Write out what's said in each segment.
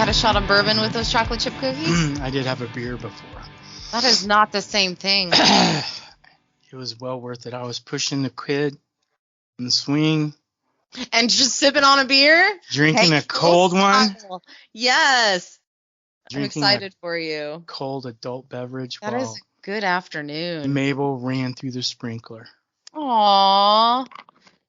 had a shot of bourbon with those chocolate chip cookies? I did have a beer before. That is not the same thing. It was well worth it. I was pushing the kid in the swing. And just sipping on a beer? Drinking a cold one. Yes. Drinking I'm excited for you. Cold adult beverage. That is a good afternoon. Mabel ran through the sprinkler. Aww.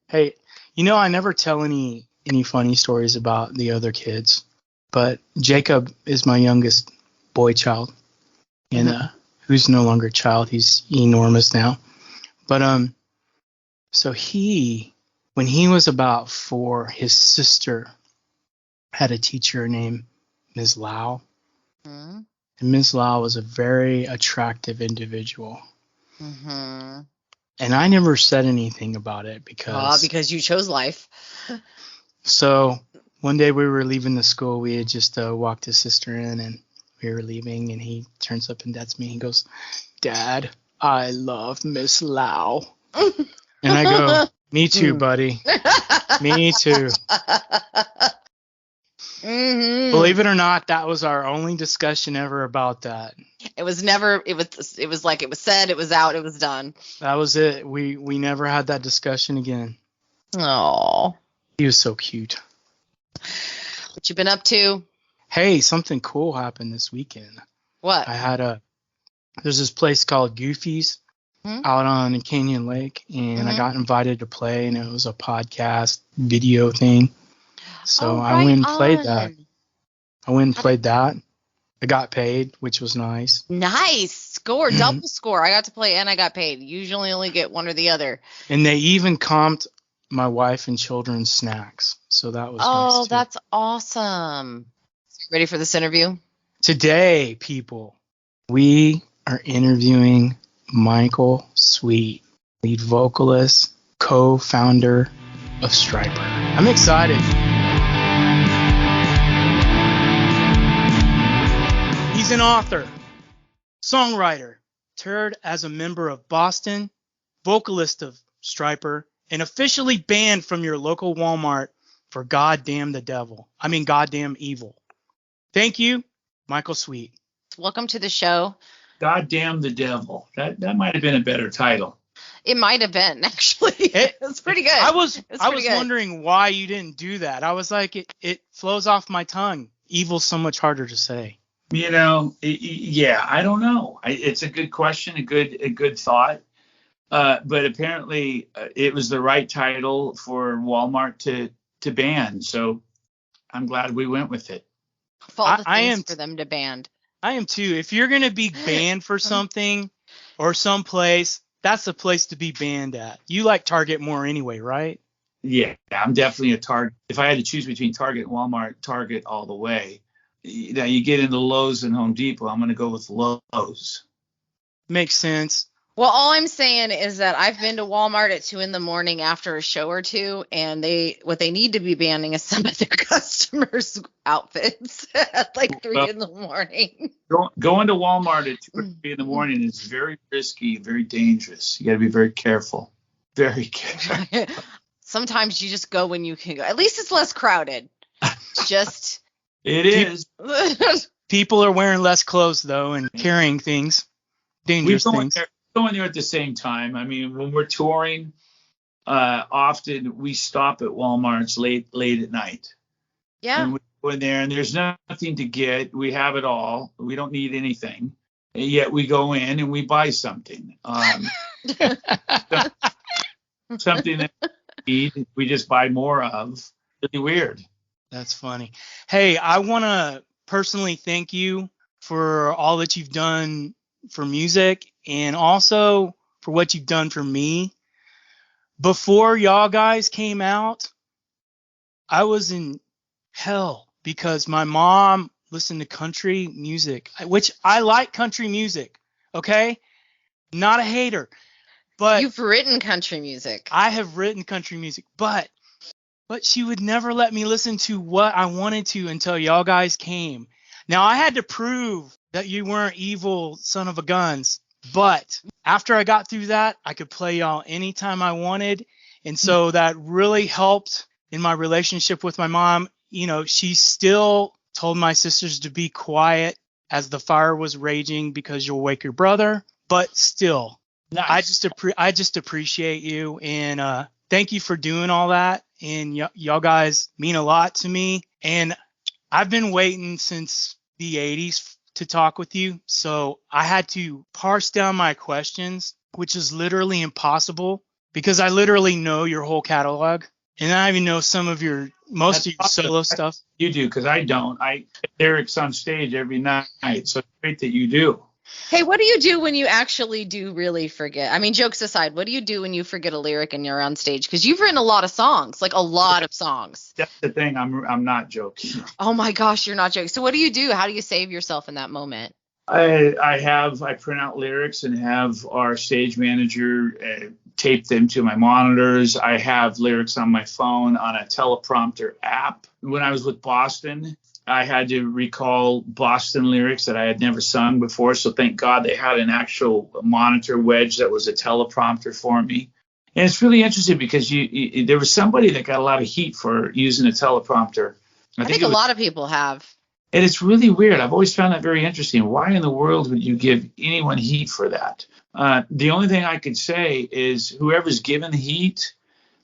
Hey, I never tell any funny stories about the other kids, but Jacob is my youngest boy child, and who's no longer a child. He's enormous now. But so when he was about 4, his sister had a teacher named Ms. Lau. Mm-hmm. And Ms. Lau was a very attractive individual. Mm-hmm. And I never said anything about it because you chose life. So one day we were leaving the school. We had just walked his sister in, and we were leaving, and he turns up and that's me. He goes, "Dad, I love Miss Lau." And I go, "Me too, buddy. Me too." Mm-hmm. Believe it or not, that was our only discussion ever about that. It was like it was said, it was out, it was done. That was it. We never had that discussion again. Oh. He was so cute. What you been up to? Hey, something cool happened this weekend. What? There's this place called Goofy's out on Canyon Lake, and I got invited to play, and it was a podcast video thing. So I went and played that. I got paid, which was nice. Nice. Score. Double score. I got to play and I got paid. Usually only get one or the other. And they even comped my wife and children's snacks. So that was nice. Oh, that's awesome. Ready for this interview? Today, people, we are interviewing Michael Sweet, lead vocalist, co-founder of STRYPER. I'm excited. He's an author, songwriter, toured as a member of Boston, vocalist of STRYPER, and officially banned from your local Walmart for goddamn evil. Thank you, Michael Sweet. Welcome to the show. Goddamn the devil. That might have been a better title. It might have been, actually. It's pretty good. I was wondering why you didn't do that. I was like, it flows off my tongue. Evil's so much harder to say. I don't know. It's a good question, a good thought. But apparently it was the right title for Walmart to ban. So I'm glad we went with it. I am for them to ban. I am too. If you're going to be banned for something or someplace, that's the place to be banned at. You like Target more anyway, right? Yeah, I'm definitely a Target. If I had to choose between Target and Walmart, Target all the way. Now you get into Lowe's and Home Depot, I'm going to go with Lowe's. Makes sense. Well, all I'm saying is that I've been to Walmart at 2 a.m. after a show or two, and what they need to be banning is some of their customers' outfits at like 3 a.m. Going to Walmart at 2 or 3 a.m. is very risky, very dangerous. You got to be very careful. Very careful. Sometimes you just go when you can go. At least it's less crowded. It is. People are wearing less clothes, though, and carrying things, dangerous things. Going there at the same time. I mean, when we're touring, often we stop at Walmart's late at night. Yeah. And we go in there, and there's nothing to get. We have it all. We don't need anything. And yet we go in and we buy something. Something that we just buy more of. Really weird. That's funny. Hey, I want to personally thank you for all that you've done for music and also for what you've done for me. Before y'all guys came out, I was in hell because my mom listened to country music, which I like country music, okay? Not a hater. But you've written country music. I have written country music, but she would never let me listen to what I wanted to until y'all guys came. Now, I had to prove that you weren't evil son of a guns, but after I got through that, I could play y'all anytime I wanted. And so that really helped in my relationship with my mom. You know, she still told my sisters to be quiet as the fire was raging because you'll wake your brother. But still, Nice. I just appreciate you, and thank you for doing all that. And y'all guys mean a lot to me. And I've been waiting since the 80s to talk with you. So I had to parse down my questions, which is literally impossible because I literally know your whole catalog. And I even know most of your solo stuff. You do, because I don't. I get lyrics on stage every night, so it's great that you do. Hey, what do you do when you actually do really forget? I mean, jokes aside, what do you do when you forget a lyric and you're on stage? Because you've written a lot of songs, like a lot of songs. That's the thing. I'm not joking. Oh my gosh, you're not joking. So what do you do? How do you save yourself in that moment? I print out lyrics and have our stage manager tape them to my monitors. I have lyrics on my phone on a teleprompter app. When I was with Boston, I had to recall Boston lyrics that I had never sung before. So thank God they had an actual monitor wedge that was a teleprompter for me. And it's really interesting because there was somebody that got a lot of heat for using a teleprompter. I think a lot of people have. And it's really weird. I've always found that very interesting. Why in the world would you give anyone heat for that? The only thing I could say is whoever's given the heat,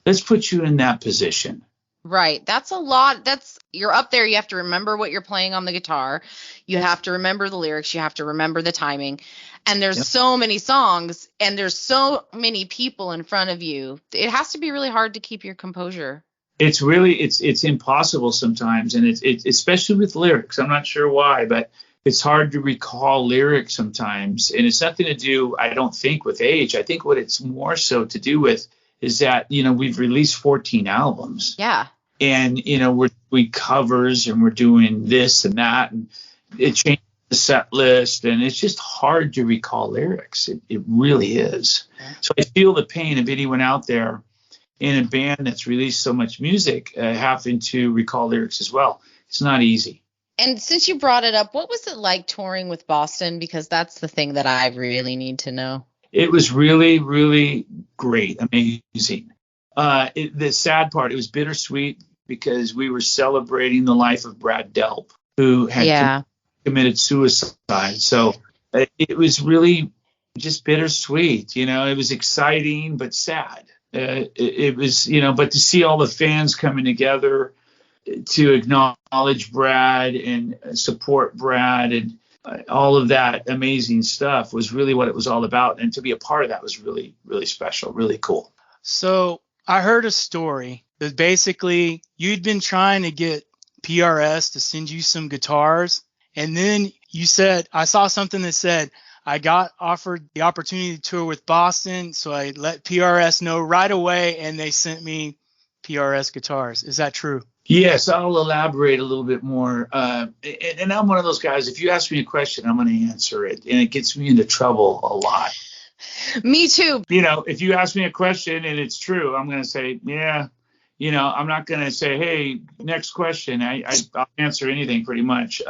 let's put you in that position. Right. That's a lot. You're up there. You have to remember what you're playing on the guitar. You have to remember the lyrics. You have to remember the timing. And there's so many songs and there's so many people in front of you. It has to be really hard to keep your composure. It's impossible sometimes. And it's especially with lyrics. I'm not sure why, but it's hard to recall lyrics sometimes. And it's nothing to do, I don't think, with age. I think what it's more so to do with is that, we've released 14 albums. Yeah. And, we're doing covers and we're doing this and that. And it changes the set list. And it's just hard to recall lyrics. It really is. Yeah. So I feel the pain of anyone out there in a band that's released so much music having to recall lyrics as well. It's not easy. And since you brought it up, what was it like touring with Boston? Because that's the thing that I really need to know. It was really, really great, amazing. The sad part, it was bittersweet because we were celebrating the life of Brad Delp, who had committed suicide. So it was really just bittersweet. It was exciting but sad. It was, but to see all the fans coming together to acknowledge Brad and support Brad and all of that amazing stuff was really what it was all about. And to be a part of that was really, really special, really cool. So I heard a story that basically you'd been trying to get PRS to send you some guitars. And then you said, I saw something that said, I got offered the opportunity to tour with Boston. So I let PRS know right away and they sent me PRS guitars. Is that true? Yes, I'll elaborate a little bit more. And I'm one of those guys, if you ask me a question, I'm going to answer it. And it gets me into trouble a lot. Me too. If you ask me a question and it's true, I'm going to say, yeah. I'm not going to say, hey, next question. I'll answer anything pretty much.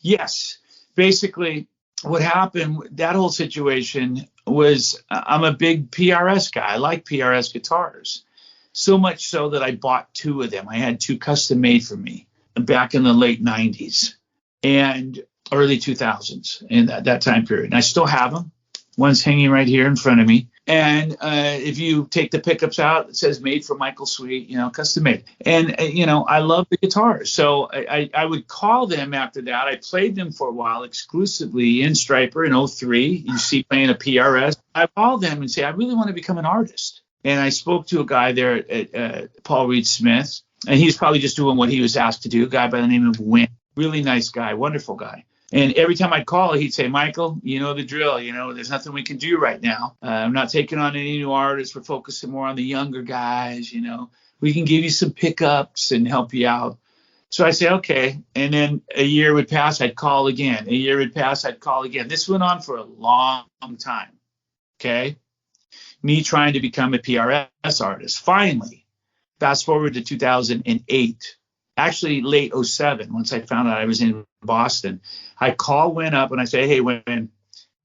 Yes, basically what happened, that whole situation was I'm a big PRS guy. I like PRS guitars. So much so that I bought two of them. I had two custom made for me back in the late 90s and early 2000s in that time period. And I still have them. One's hanging right here in front of me. And if you take the pickups out, it says made for Michael Sweet, custom made. And, I love the guitars. So I would call them after that. I played them for a while exclusively in STRYPER in 03. You see playing a PRS. I called them and say, I really want to become an artist. And I spoke to a guy there at Paul Reed Smith, and he's probably just doing what he was asked to do, a guy by the name of Wynn. Really nice guy, wonderful guy. And every time I'd call, he'd say, Michael, you know the drill. There's nothing we can do right now. I'm not taking on any new artists. We're focusing more on the younger guys. We can give you some pickups and help you out. So I say, okay. And then a year would pass, I'd call again. A year would pass, I'd call again. This went on for a long time. Okay. Me trying to become a PRS artist. Finally, fast forward to 2008, actually late 07, once I found out I was in Boston, I call Wynn up and I say, hey, Wynn,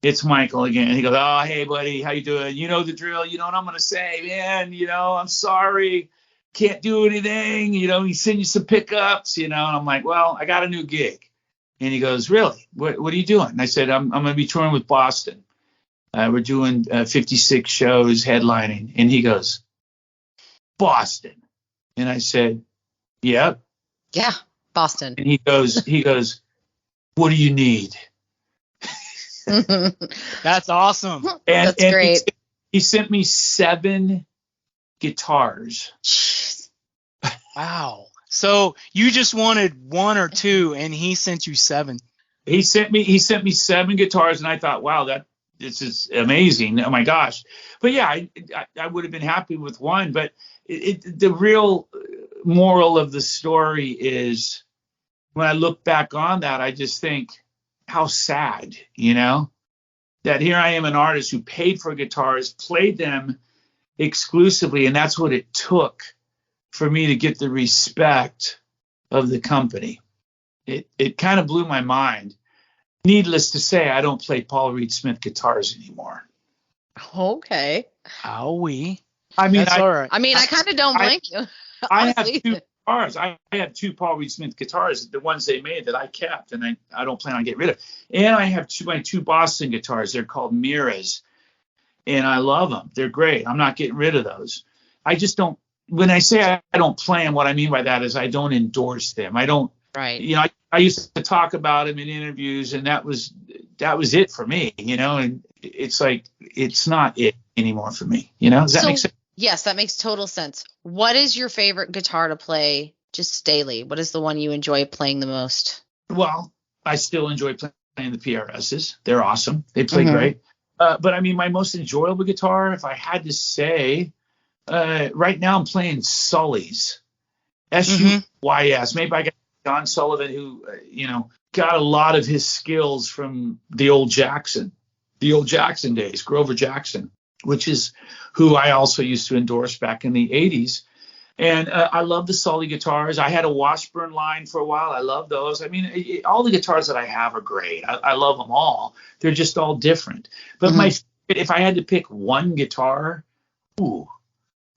it's Michael again. And he goes, oh, hey, buddy, how you doing? You know the drill. You know what I'm going to say, man, I'm sorry. can't do anything. He sent you some pickups, and I'm like, well, I got a new gig. And he goes, really? What are you doing? And I said, I'm going to be touring with Boston. We're doing 56 shows headlining. And he goes, Boston. And I said, yep. Yeah, Boston. And he goes, what do you need? That's awesome. That's great. He sent me 7 guitars. Jeez. Wow. So you just wanted 1 or 2, and he sent you 7. He sent me 7 guitars, and I thought, wow, this is amazing. Oh my gosh. But yeah, I would have been happy with 1. But the real moral of the story is, when I look back on that, I just think how sad, that here I am, an artist who paid for guitars, played them exclusively, and that's what it took for me to get the respect of the company. It kind of blew my mind. Needless to say, I don't play Paul Reed Smith guitars anymore. Okay. Owie. I mean, that's all right. I mean, I kind of don't blame you. I have 2 guitars. I have 2 Paul Reed Smith guitars, the ones they made that I kept, and I don't plan on getting rid of. And I have my 2 Boston guitars. They're called Miras, and I love them. They're great. I'm not getting rid of those. I just don't. When I say I don't play them, what I mean by that is I don't endorse them. I don't. Right. I used to talk about them in interviews, and that was it for me. And it's like it's not it anymore for me. Does that make sense? Yes, that makes total sense. What is your favorite guitar to play just daily? What is the one you enjoy playing the most? Well, I still enjoy playing the PRSs. They're awesome. They play great. But I mean, my most enjoyable guitar, if I had to say, right now I'm playing Sully's. SUYS. Maybe I got John Sullivan, who, got a lot of his skills from the old Jackson days, Grover Jackson, which is who I also used to endorse back in the 80s. And I love the Sully guitars. I had a Washburn line for a while. I love those. I mean, all the guitars that I have are great. I love them all. They're just all different. But if I had to pick one guitar,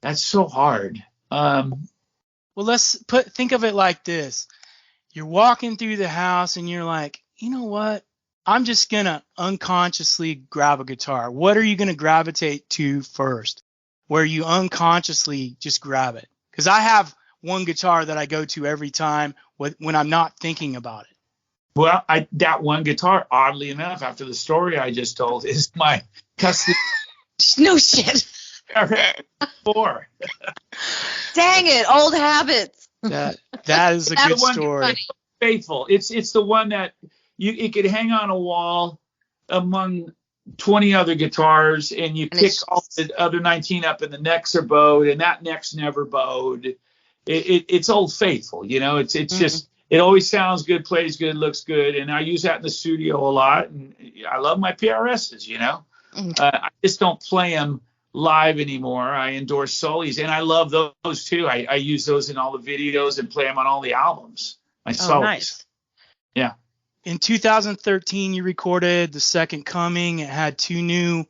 that's so hard. Well, think of it like this. You're walking through the house and you're like, you know what? I'm just going to unconsciously grab a guitar. What are you going to gravitate to first? Where you unconsciously just grab it. Because I have one guitar that I go to every time when I'm not thinking about it. Well, that one guitar, oddly enough, after the story I just told, is my custom. No shit. 4. Dang it, old habits. That is a good story. Faithful. It's the one that it could hang on a wall among 20 other guitars, and you pick all the other 19 up, and the necks are bowed, and that neck's never bowed. It's Old Faithful, It's just, it always sounds good, plays good, looks good, and I use that in the studio a lot. And I love my PRSs, I just don't play them live anymore. I endorse Sully's, and I love those too. I use those in all the videos and play them on all the albums. My Sully's. Nice. Yeah. In 2013, you recorded The Second Coming. It had 2 new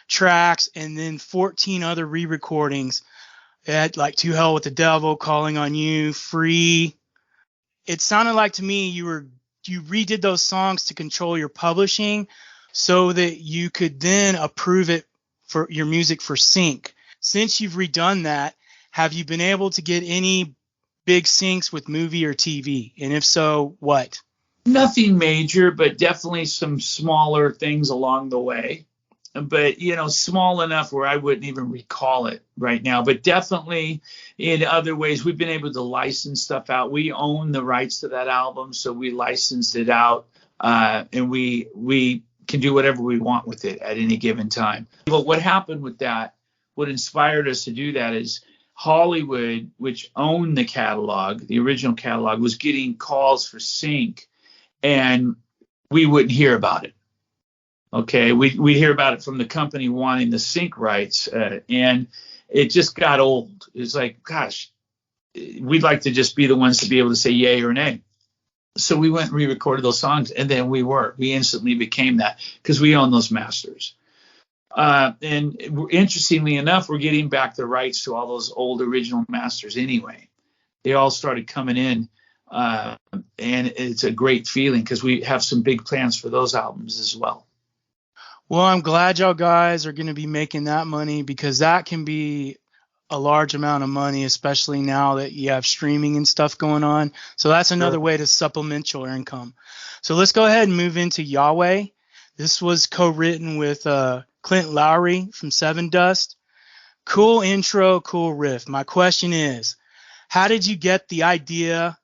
tracks and then 14 other re-recordings. It had like To Hell with the Devil, Calling on You, Free. It sounded like to me you redid those songs to control your publishing so that you could then approve it for your music for sync. Since you've redone that, have you been able to get any big syncs with movie or TV? And if so, what? Nothing major, but definitely some smaller things along the way. But, small enough where I wouldn't even recall it right now. But definitely in other ways, we've been able to license stuff out. We own the rights to that album, so we licensed it out, and we can do whatever we want with it at any given time. But what happened with that, what inspired us to do that is Hollywood, which owned the catalog, the original catalog, was getting calls for sync, and we wouldn't hear about it. Okay, we hear about it from the company wanting the sync rights, and it just got old. It's like, gosh, we'd like to just be the ones to be able to say yay or nay. So we went and re-recorded those songs, and then we instantly became that because we own those masters. And interestingly enough, we're getting back the rights to all those old original masters anyway. They all started coming in, and it's a great feeling because we have some big plans for those albums as well. Well, I'm glad y'all guys are going to be making that money, because that can be a large amount of money, especially now that you have streaming and stuff going on. So that's another way to supplement your income. So let's go ahead and move into Yahweh. This was co-written with Clint Lowry from Seven Dust. Cool intro, cool riff. My question is, how did you get the idea,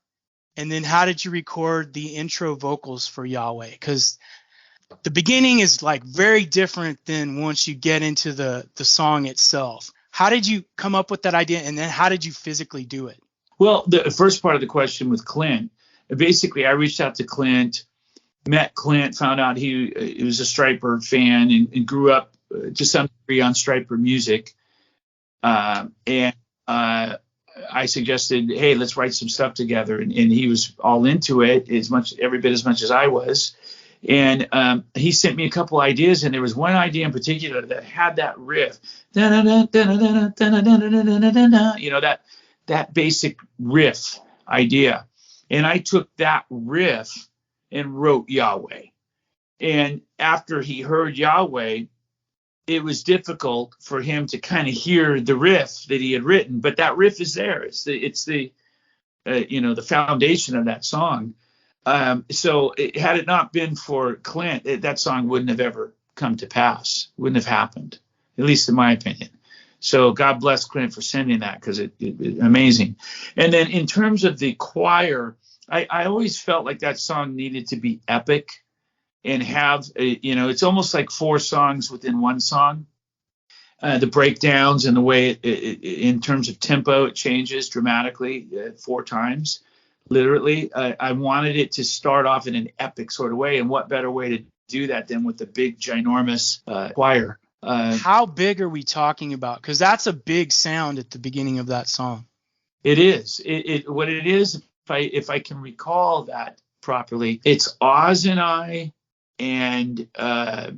and then how did you record the intro vocals for Yahweh? Because the beginning is like very different than once you get into the song itself. How did you come up with that idea, and then how did you physically do it? Well, the first part of the question with Clint, basically I reached out to Clint, met Clint, found out he was a STRYPER fan and grew up to some degree on STRYPER music. And I suggested, hey, let's write some stuff together. And he was all into it, every bit as much as I was. And he sent me a couple ideas, and there was one idea in particular that had that riff, that basic riff idea. And I took that riff and wrote Yahweh. And after he heard Yahweh, it was difficult for him to kind of hear the riff that he had written, but that riff is there. It's the foundation of that song. So had it not been for Clint, that song wouldn't have ever come to pass, wouldn't have happened, at least in my opinion. So God bless Clint for sending that, because it amazing. And then in terms of the choir, I always felt like that song needed to be epic and have, it's almost like 4 songs within one song. The breakdowns and the way in terms of tempo, it changes dramatically 4 times. Literally, I wanted it to start off in an epic sort of way, and what better way to do that than with the big, ginormous choir. How big are we talking about? Because that's a big sound at the beginning of that song. It is. What it is, if I can recall that properly, it's Oz and I, and I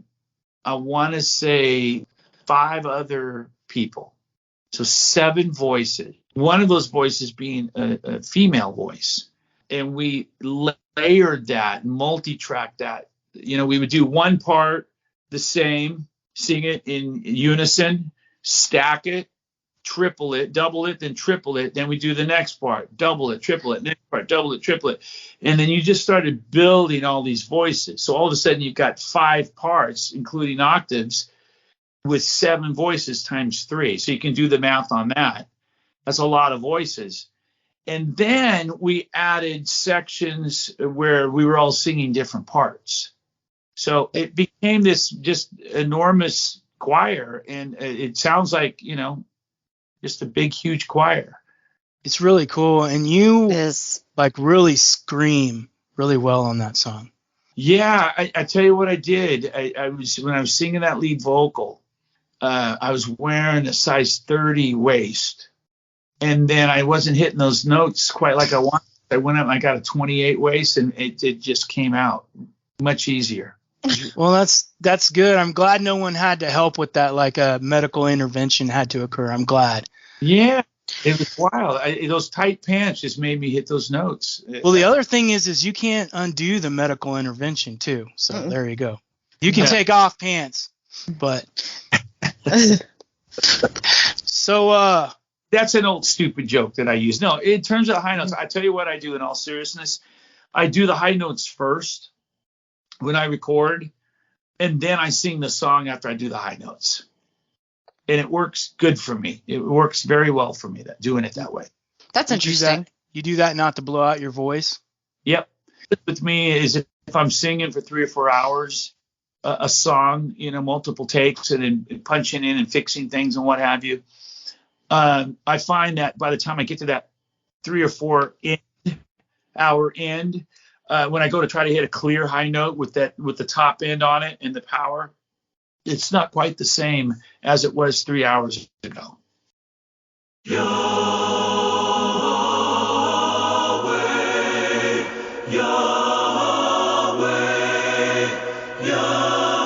want to say 5 other people. So 7 voices. One of those voices being a female voice. And we layered that, multi-tracked that. We would do one part the same, sing it in unison, stack it, triple it, double it, then triple it. Then we do the next part, double it, triple it, next part, double it, triple it. And then you just started building all these voices. So all of a sudden you've got 5 parts, including octaves, with 7 voices times 3. So you can do the math on that. That's a lot of voices. And then we added sections where we were all singing different parts. So it became this just enormous choir, and it sounds like, just a big, huge choir. It's really cool. And you like really scream really well on that song. Yeah, I tell you what I did. When I was singing that lead vocal, I was wearing a size 30 waist, and then I wasn't hitting those notes quite like I wanted. I went up and I got a 28 waist, and it just came out much easier. Well, that's good. I'm glad no one had to help with that, like a medical intervention had to occur. I'm glad. Yeah, it was wild. Those tight pants just made me hit those notes. Well, the other thing is you can't undo the medical intervention too. So there you go. You can take off pants, but so that's an old stupid joke that I use. No, in terms of high notes, I tell you what I do in all seriousness. I do the high notes first when I record, and then I sing the song after I do the high notes. And it works good for me. It works very well for me, doing it that way. That's interesting. You do that not to blow out your voice? Yep. With me is if I'm singing for 3 or 4 hours, a song, multiple takes, and then punching in and fixing things and what have you. I find that by the time I get to that 3 or 4 hour end, when I go to try to hit a clear high note with the top end on it and the power, it's not quite the same as it was 3 hours ago. Yahweh, Yahweh, Yahweh.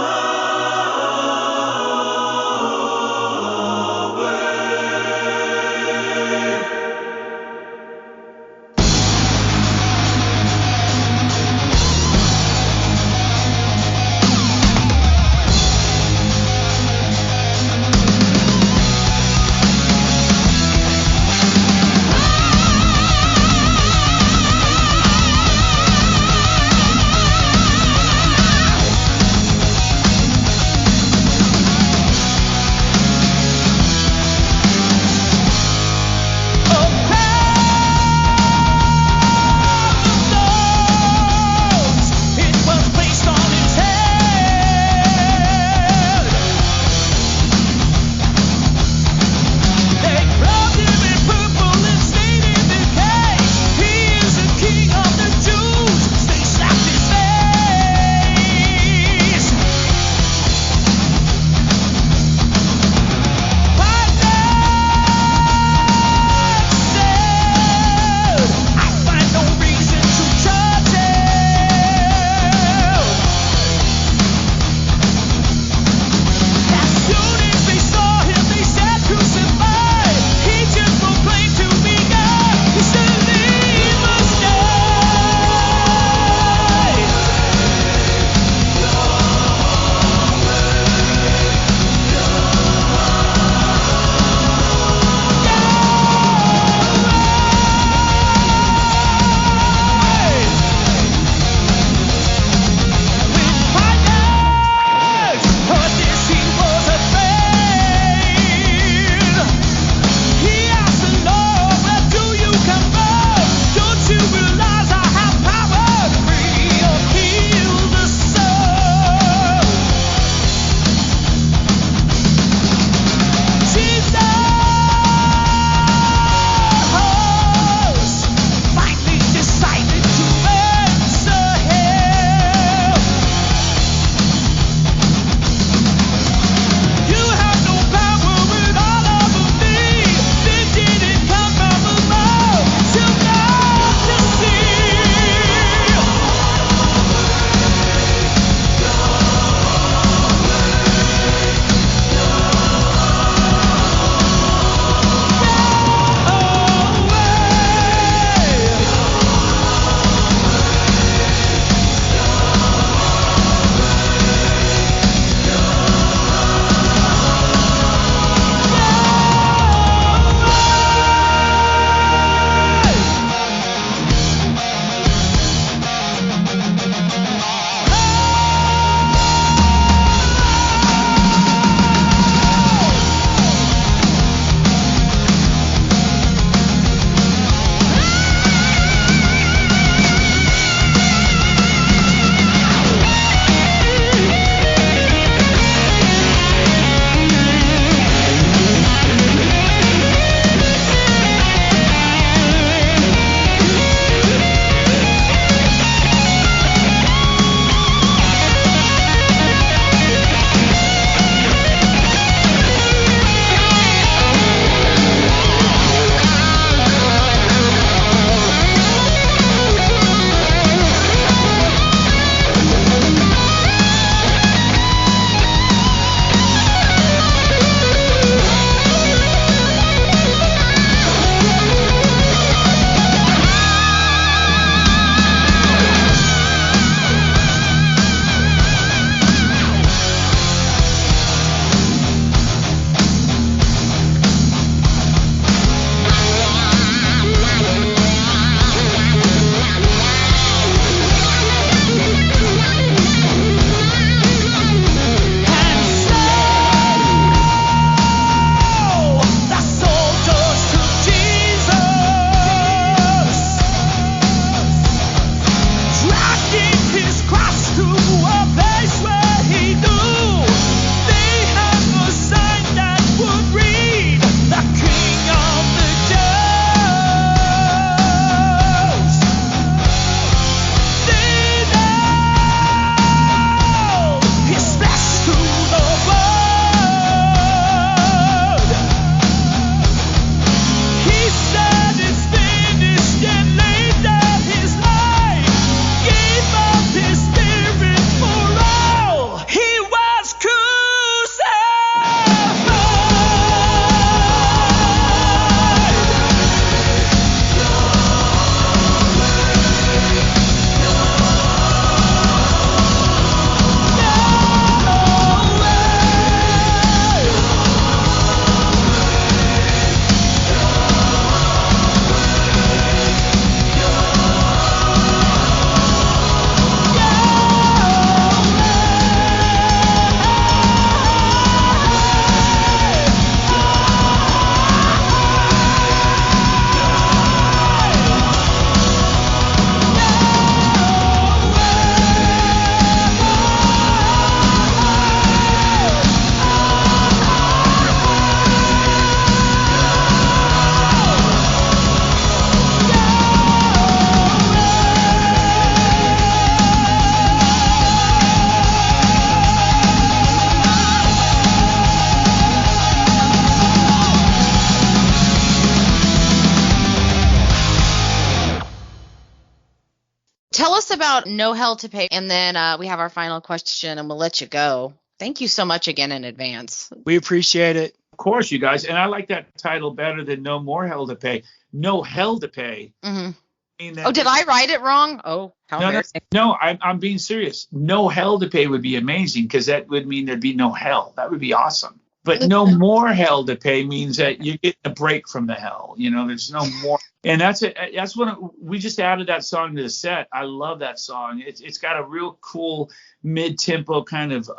about No Hell to Pay, and then we have our final question, and we'll let you go. Thank you so much again in advance. We appreciate it. Of course, you guys. And I like that title better than No More Hell to Pay. No Hell to Pay. Mm-hmm. Oh, did I write it wrong? Oh, how embarrassing. No, I'm being serious. No Hell to Pay would be amazing, because that would mean there'd be no hell. That would be awesome. But no more hell to pay means that you get a break from the hell. You know, there's no more. And that's it. That's what we just added that song to the set. I love that song. It's got a real cool mid-tempo kind of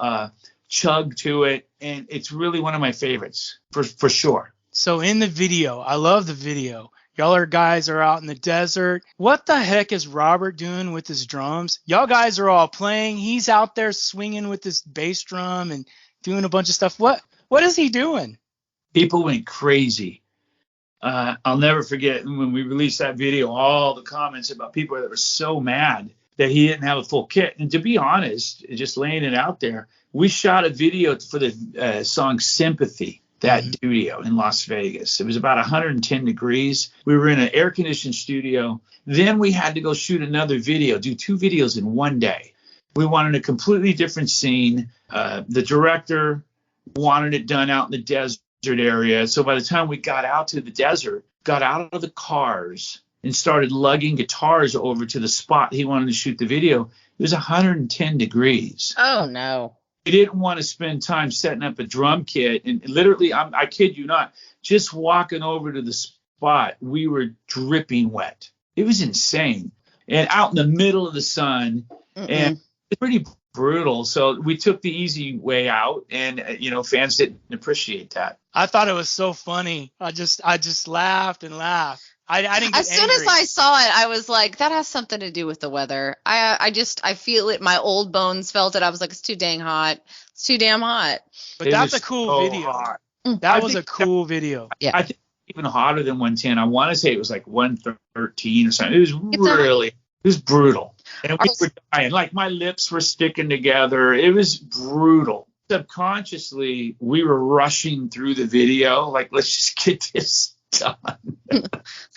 chug to it, and it's really one of my favorites for sure. So in the video, I love the video. Y'all guys are out in the desert. What the heck is Robert doing with his drums? Y'all guys are all playing. He's out there swinging with his bass drum and doing a bunch of stuff. What is he doing? People went crazy. I'll never forget when we released that video, all the comments about people that were so mad that he didn't have a full kit. And to be honest, just laying it out there, we shot a video for the song Sympathy, that studio in Las Vegas. It was about 110 degrees. We were in an air-conditioned studio. Then we had to go shoot another video, do 2 videos in one day. We wanted a completely different scene. The director wanted it done out in the desert area. So by the time we got out to the desert, got out of the cars and started lugging guitars over to the spot he wanted to shoot the video, it was 110 degrees. Oh, no. We didn't want to spend time setting up a drum kit. And literally, I kid you not, just walking over to the spot, we were dripping wet. It was insane. And out in the middle of the sun. And it's pretty brutal. So we took the easy way out, and fans didn't appreciate that. I thought it was so funny. I just laughed and laughed. I didn't get as soon angry. as I saw it, I was like, that has something to do with the weather. I feel it. My old bones felt it. I was like, it's too dang hot. It's too damn hot. But that's a cool video. Hot. That was a cool video. Yeah. I think even hotter than 110. I want to say it was like 113 or something. It was brutal. And we were dying. Like, my lips were sticking together. It was brutal. Subconsciously, we were rushing through the video. Like, let's just get this done.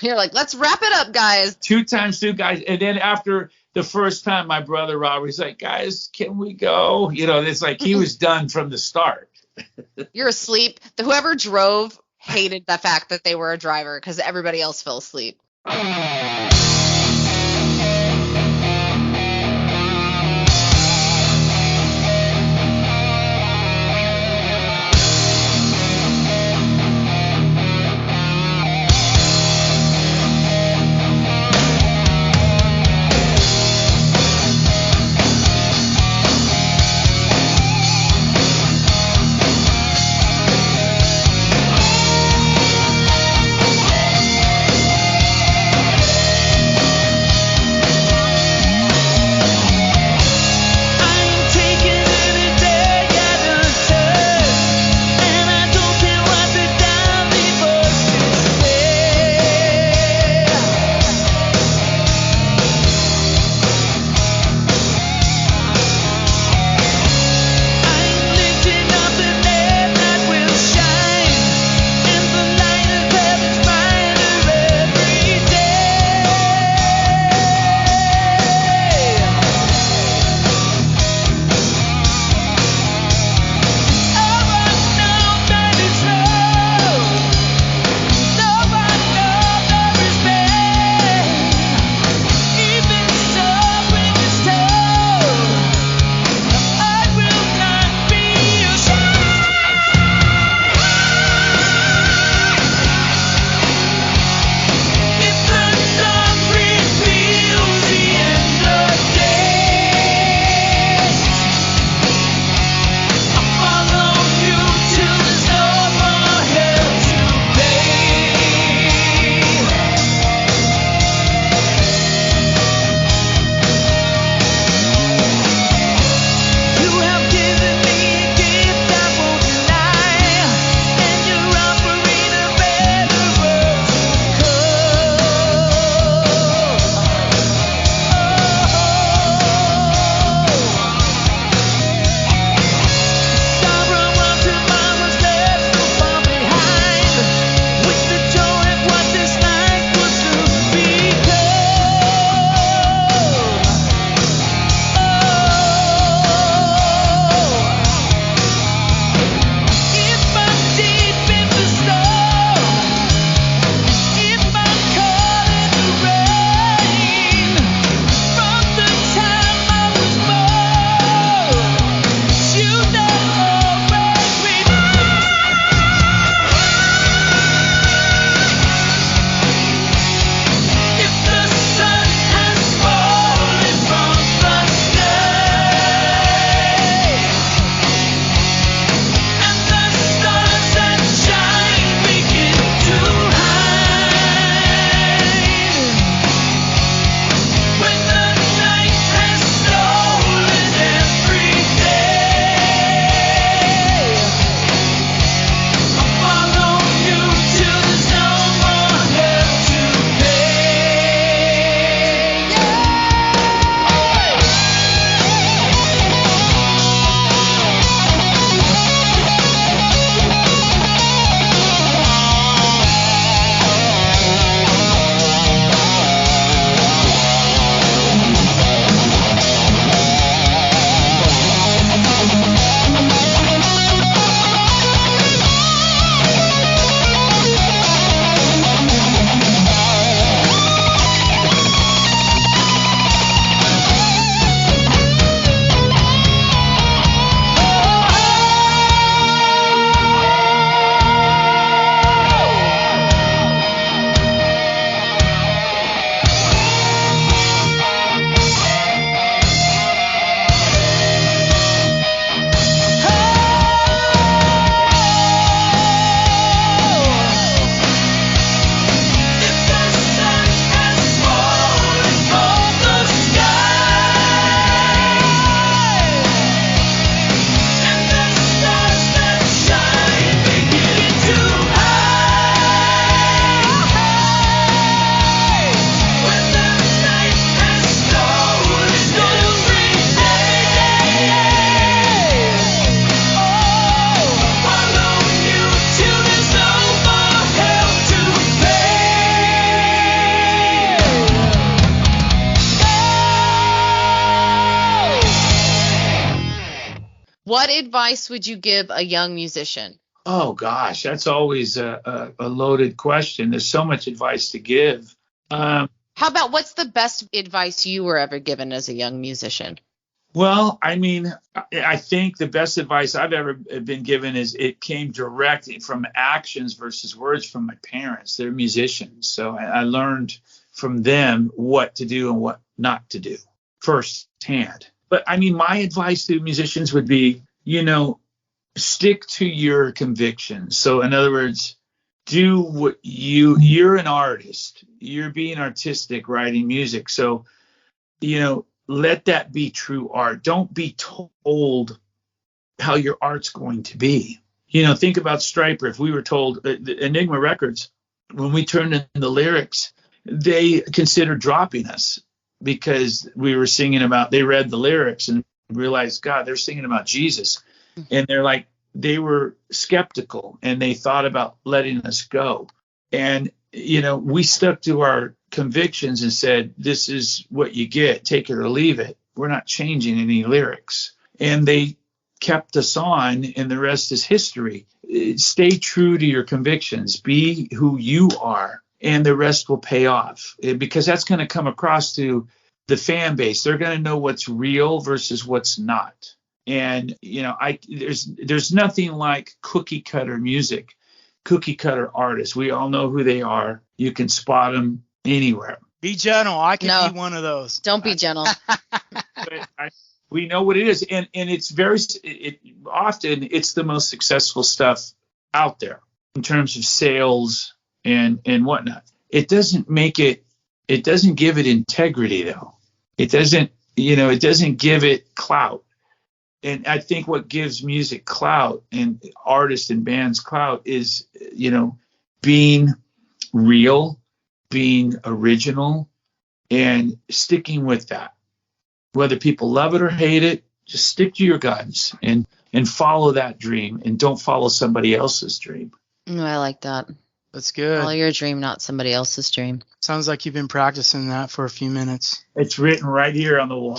You're like, let's wrap it up, guys. 2 times 2 guys. And then after the first time, my brother Robert's like, guys, can we go? It's like he was done from the start. You're asleep. Whoever drove hated the fact that they were a driver, because everybody else fell asleep. What advice would you give a young musician? Oh gosh, that's always a loaded question. There's so much advice to give. How about what's the best advice you were ever given as a young musician? Well, I mean, I think the best advice I've ever been given is it came direct from actions versus words from my parents. They're musicians. So I learned from them what to do and what not to do firsthand. But I mean, my advice to musicians would be, stick to your convictions. So in other words, do what you're an artist. You're being artistic writing music. So, let that be true art. Don't be told how your art's going to be. Think about STRYPER. If we were told Enigma Records, when we turned in the lyrics, they considered dropping us because we were singing about, they read the lyrics and realized, God, they're singing about Jesus. And they were skeptical and they thought about letting us go. And, we stuck to our convictions and said, this is what you get, take it or leave it. We're not changing any lyrics. And they kept us on, and the rest is history. Stay true to your convictions, be who you are, and the rest will pay off, because that's going to come across to the fan base. They're going to know what's real versus what's not. And, there's nothing like cookie cutter music. Cookie cutter artists. We all know who they are. You can spot them anywhere. Be gentle. I can be one of those. Don't be gentle. We know what it is. And it's often it's the most successful stuff out there in terms of sales and whatnot. It doesn't give it integrity though. It doesn't give it clout. And I think what gives music clout and artists and bands clout is, being real, being original, and sticking with that. Whether people love it or hate it, just stick to your guns and follow that dream, and don't follow somebody else's dream. I like that. That's good. Follow your dream, not somebody else's dream. Sounds like you've been practicing that for a few minutes. It's written right here on the wall.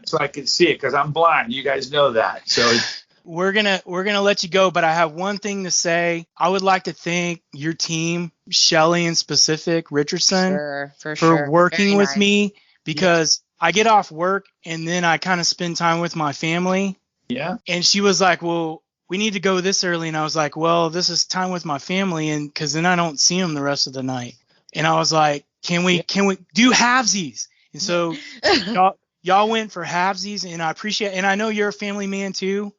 So I can see it because I'm blind. You guys know that. So we're gonna let you go, but I have one thing to say. I would like to thank your team, Shelly in specific, Richardson, for working with me, because I get off work and then I kind of spend time with my family. Yeah. And she was like, well, we need to go this early. And I was like, well, this is time with my family, and because then I don't see them the rest of the night. And I was like, can we do halvesies? And so y'all went for halvesies, and I appreciate, and I know you're a family man too.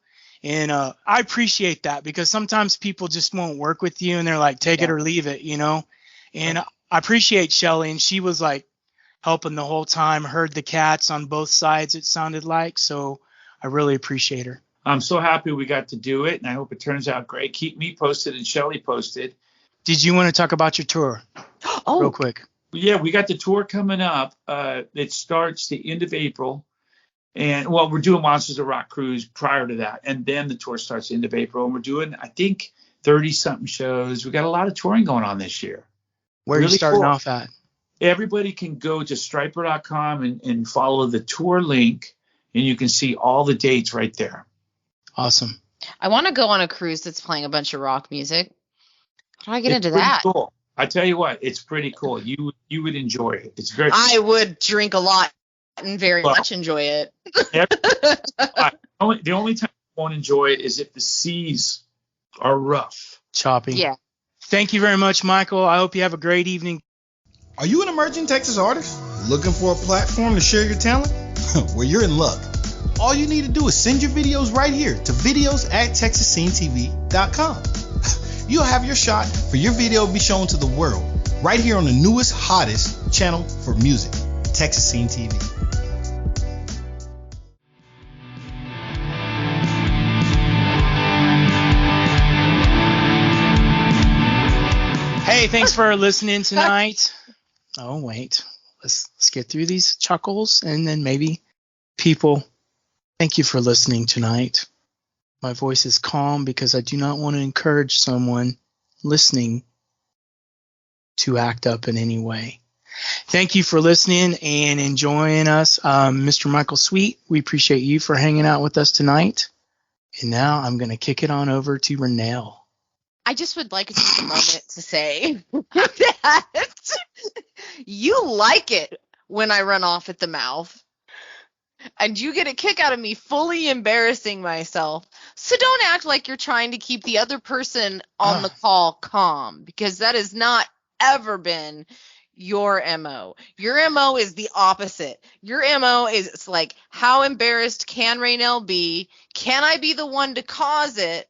And I appreciate that, because sometimes people just won't work with you and they're like, take it or leave it, And I appreciate Shelly, and she was like helping the whole time, heard the cats on both sides, it sounded like. So I really appreciate her. I'm so happy we got to do it, and I hope it turns out great. Keep me posted and Shelly posted. Did you want to talk about your tour? Real quick. Yeah, we got the tour coming up. It starts the end of April. And, well, we're doing Monsters of Rock Cruise prior to that. And then the tour starts the end of April. And we're doing, I think, 30-something shows. We got a lot of touring going on this year. Where are you starting off at? Everybody can go to stryper.com and follow the tour link, and you can see all the dates right there. Awesome. I want to go on a cruise that's playing a bunch of rock music. How do I get into that? Cool. I tell you what, it's pretty cool. You would enjoy it. It's very. I would drink a lot and very much enjoy it. The only time I won't enjoy it is if the seas are rough, choppy. Yeah. Thank you very much, Michael. I hope you have a great evening. Are you an emerging Texas artist looking for a platform to share your talent? Well, you're in luck. All you need to do is send your videos right here to videos@texasscenetv.com. You'll have your shot for your video to be shown to the world right here on the newest, hottest channel for music, Texas Scene TV. Hey, thanks for listening tonight. Oh, wait. Let's get through these chuckles, and then maybe people. Thank you for listening tonight. My voice is calm because I do not want to encourage someone listening to act up in any way. Thank you for listening and enjoying us. Mr. Michael Sweet, we appreciate you for hanging out with us tonight. And now I'm going to kick it on over to Renelle. I just would like to take a moment to say that you like it when I run off at the mouth. And you get a kick out of me fully embarrassing myself. So don't act like you're trying to keep the other person on the call calm, because that has not ever been your MO. Your MO is the opposite. Your MO is, it's like, how embarrassed can Raynell be? Can I be the one to cause it?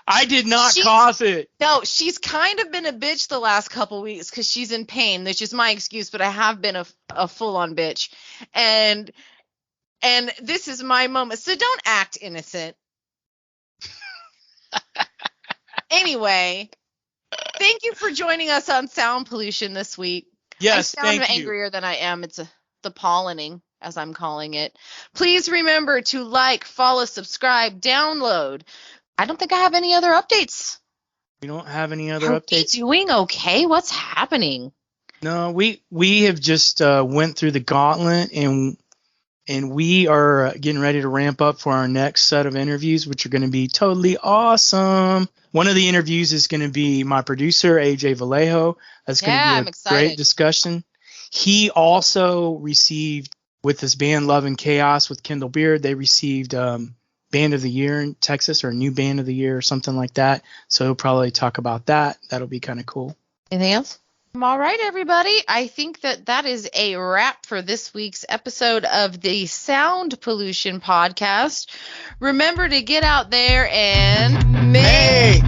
I did not cause it. No, she's kind of been a bitch the last couple weeks because she's in pain, which is my excuse, but I have been a full-on bitch. And this is my moment. So don't act innocent. Anyway, thank you for joining us on Sound Pollution this week. Yes, I sound angrier than I am. It's the pollinating, as I'm calling it. Please remember to like, follow, subscribe, download. I don't think I have any other updates. We don't have any other updates. Are we doing okay? What's happening? No, we have just went through the gauntlet, and we are getting ready to ramp up for our next set of interviews, which are going to be totally awesome. One of the interviews is going to be my producer, AJ Vallejo. That's going to be a great discussion. He also received, with his band Love and Chaos with Kendall Beard, they received Band of the Year in Texas, or New Band of the Year or something like that. So he'll probably talk about that. That'll be kind of cool. Anything else? All right, everybody. I think that is a wrap for this week's episode of the Sound Pollution Podcast. Remember to get out there and make